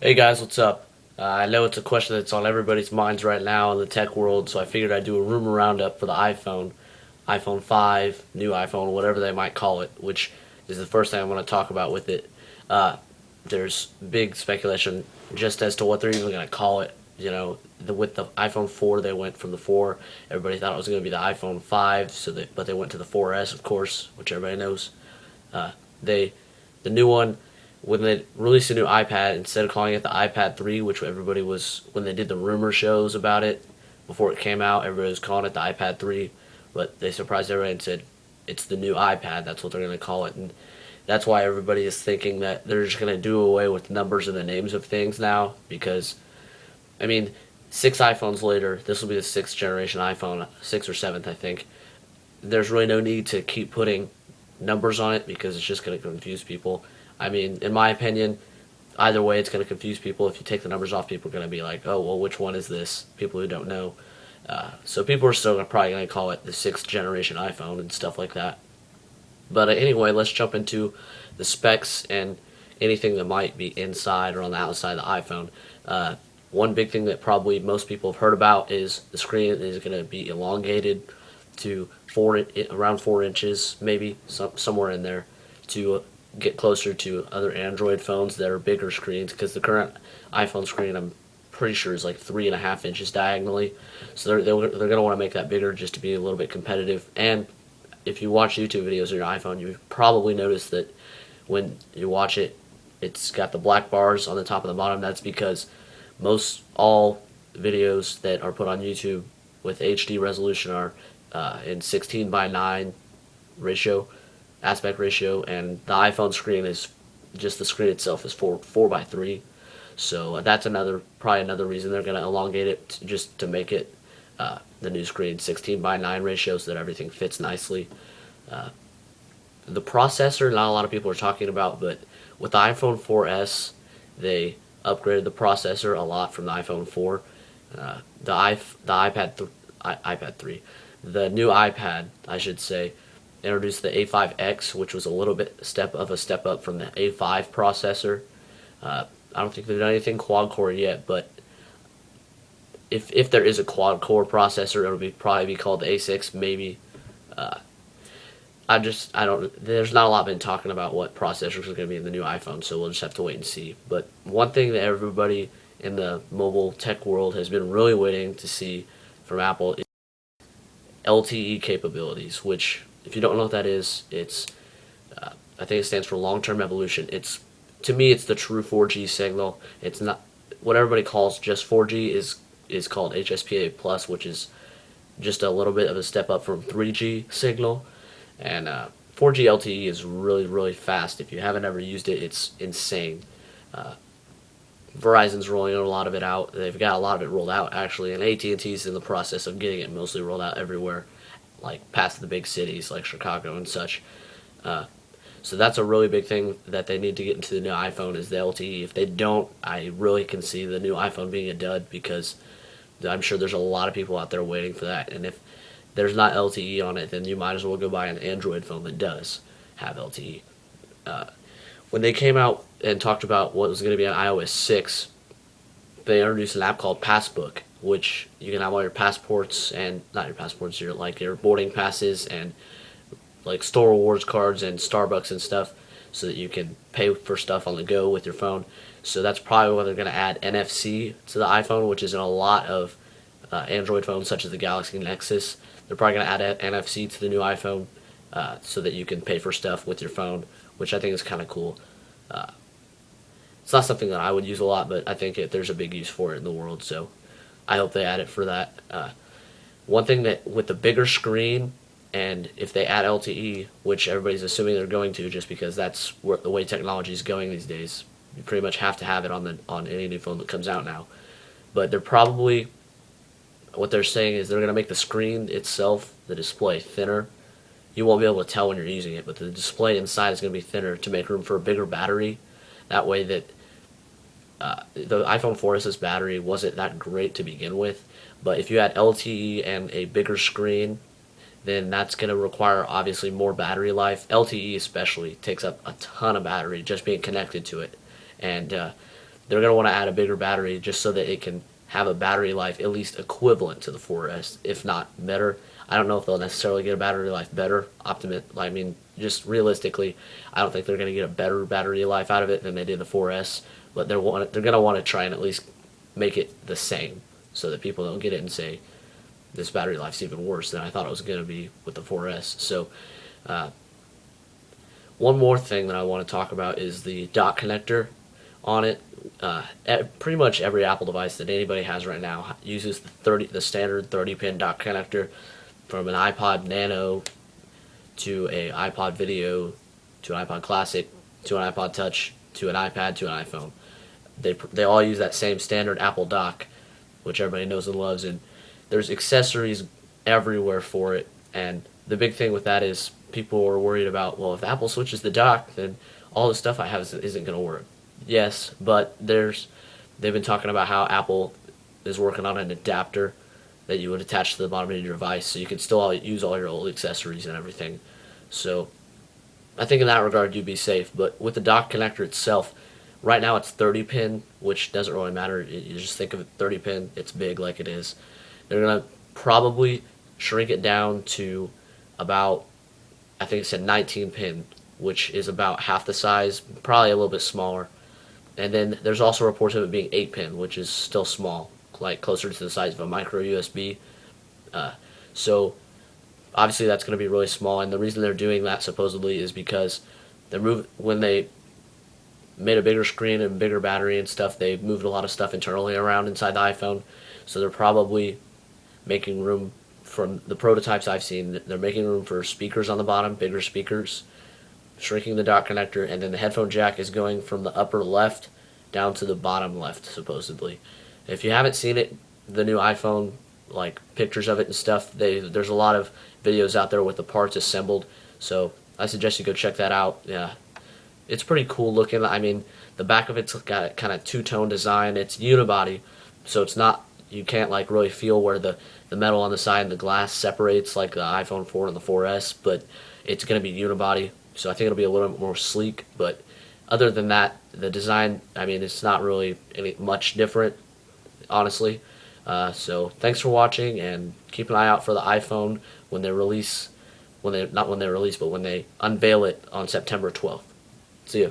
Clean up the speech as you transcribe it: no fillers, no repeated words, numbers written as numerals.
Hey guys, what's up? I know it's a question that's on everybody's minds right now in the tech world, so I figured I'd do a rumor roundup for the iPhone 5, new iPhone, whatever they might call it, which is the first thing I want to talk about with it. Uh, there's big speculation just as to what they're even going to call it. With the iPhone 4, they went from the 4. Everybody thought it was going to be the iPhone 5, but they went to the 4S, of course, which everybody knows. They the new one when they released a new iPad, instead of calling it the iPad 3, which everybody was when they did the rumor shows about it before it came out, everybody was calling it the iPad 3, but they surprised everybody and said it's the new iPad. That's what they're going to call it, and that's why everybody is thinking that they're just going to do away with numbers and the names of things now because I mean, 6 iPhones later, this will be the sixth generation iPhone, sixth or seventh, I think. There's really no need to keep putting numbers on it because it's just going to confuse people. I mean, in my opinion, either way, it's going to confuse people. If you take the numbers off, people are going to be like, oh, well, which one is this? People who don't know. So people are still probably going to call it the sixth generation iPhone and stuff like that. But anyway, let's jump into the specs and anything that might be inside or on the outside of the iPhone. One big thing that probably most people have heard about is the screen is going to be elongated to around 4 inches, maybe somewhere in there, to get closer to other Android phones that are bigger screens. Because the current iPhone screen, I'm pretty sure, is like 3.5 inches diagonally. So they're going to want to make that bigger just to be a little bit competitive. And if you watch YouTube videos on your iPhone, you've probably noticed that when you watch it, it's got the black bars on the top and the bottom. That's because most all videos that are put on YouTube with HD resolution are in 16 by 9 ratio, aspect ratio, and the iPhone screen is just the screen itself is 4 by 3. So that's probably another reason they're going to elongate it just to make it the new screen 16 by 9 ratio so that everything fits nicely. The processor, not a lot of people are talking about, but with the iPhone 4S, they upgraded the processor a lot from the iPhone 4. The iPad 3, the new iPad, I should say, introduced the A5X, which was a little bit step up from the A5 processor. I don't think they've done anything quad core yet, but if there is a quad core processor, it'll probably be called the A6, maybe. I don't. There's not a lot been talking about what processors are going to be in the new iPhone, so we'll just have to wait and see. But one thing that everybody in the mobile tech world has been really waiting to see from Apple is LTE capabilities. Which, if you don't know what that is, it's I think it stands for long-term evolution. It's to me, it's the true 4G signal. It's not what everybody calls just 4G is called HSPA plus, which is just a little bit of a step up from 3G signal. And 4G LTE is really, really fast. If you haven't ever used it, it's insane. Verizon's rolling a lot of it out. They've got a lot of it rolled out, actually, and AT&T's in the process of getting it mostly rolled out everywhere, like past the big cities like Chicago and such. So that's a really big thing that they need to get into the new iPhone is the LTE. If they don't, I really can see the new iPhone being a dud because I'm sure there's a lot of people out there waiting for that. And if there's not LTE on it, then you might as well go buy an Android phone that does have LTE. When they came out and talked about what was going to be on iOS 6, they introduced an app called Passbook, which you can have all your passports and not your passports, your boarding passes and like store rewards cards and Starbucks and stuff, so that you can pay for stuff on the go with your phone. So that's probably why they're going to add NFC to the iPhone, which is in a lot of Android phones such as the Galaxy Nexus. They're probably going to add NFC to the new iPhone so that you can pay for stuff with your phone, which I think is kind of cool. It's not something that I would use a lot, but I think there's a big use for it in the world, so I hope they add it for that. One thing that with the bigger screen, and if they add LTE, which everybody's assuming they're going to, just because that's the way technology is going these days, you pretty much have to have it on any new phone that comes out now. But what they're saying is they're going to make the screen itself, the display, thinner. You won't be able to tell when you're using it, but the display inside is going to be thinner to make room for a bigger battery. That way that the iPhone 4S's battery wasn't that great to begin with, but if you add LTE and a bigger screen, then that's going to require obviously more battery life. LTE especially takes up a ton of battery just being connected to it, and they're going to want to add a bigger battery just so that it can have a battery life at least equivalent to the 4S, if not better. I don't know if they'll necessarily get a battery life better. I mean, just realistically, I don't think they're going to get a better battery life out of it than they did the 4S, but they're going to want to try and at least make it the same so that people don't get it and say this battery life's even worse than I thought it was going to be with the 4S. So one more thing that I want to talk about is the dock connector on it. Pretty much every Apple device that anybody has right now uses the standard 30-pin dock connector, from an iPod Nano to a iPod Video to an iPod Classic to an iPod Touch to an iPad to an iPhone. They all use that same standard Apple dock, which everybody knows and loves, and there's accessories everywhere for it. And the big thing with that is people are worried about, well, if Apple switches the dock, then all the stuff I have isn't going to work. Yes, but they've been talking about how Apple is working on an adapter that you would attach to the bottom of your device, so you can still use all your old accessories and everything. So I think in that regard you'd be safe. But with the dock connector itself, right now it's 30 pin, which doesn't really matter. You just think of it 30 pin, it's big like it is. They're gonna probably shrink it down to about, I think it said 19 pin, which is about half the size, probably a little bit smaller. And then there's also reports of it being 8 pin, which is still small, like closer to the size of a micro USB. So obviously that's going to be really small, and the reason they're doing that supposedly is because when they made a bigger screen and bigger battery and stuff, they moved a lot of stuff internally around inside the iPhone. So they're probably making room, from the prototypes I've seen, they're making room for speakers on the bottom, bigger speakers, shrinking the dock connector, and then the headphone jack is going from the upper left down to the bottom left, supposedly. If you haven't seen it, the new iPhone, like pictures of it and stuff, there's a lot of videos out there with the parts assembled, so I suggest you go check that out. Yeah, it's pretty cool looking. I mean, the back of it's got a kind of two-tone design. It's unibody, so it's not, you can't like really feel where the metal on the side and the glass separates like the iPhone 4 and the 4S, but it's going to be unibody, so I think it'll be a little bit more sleek. But other than that, the design, I mean, it's not really much different, honestly. So thanks for watching, and keep an eye out for the iPhone when they release, but when they unveil it on September 12th. See ya.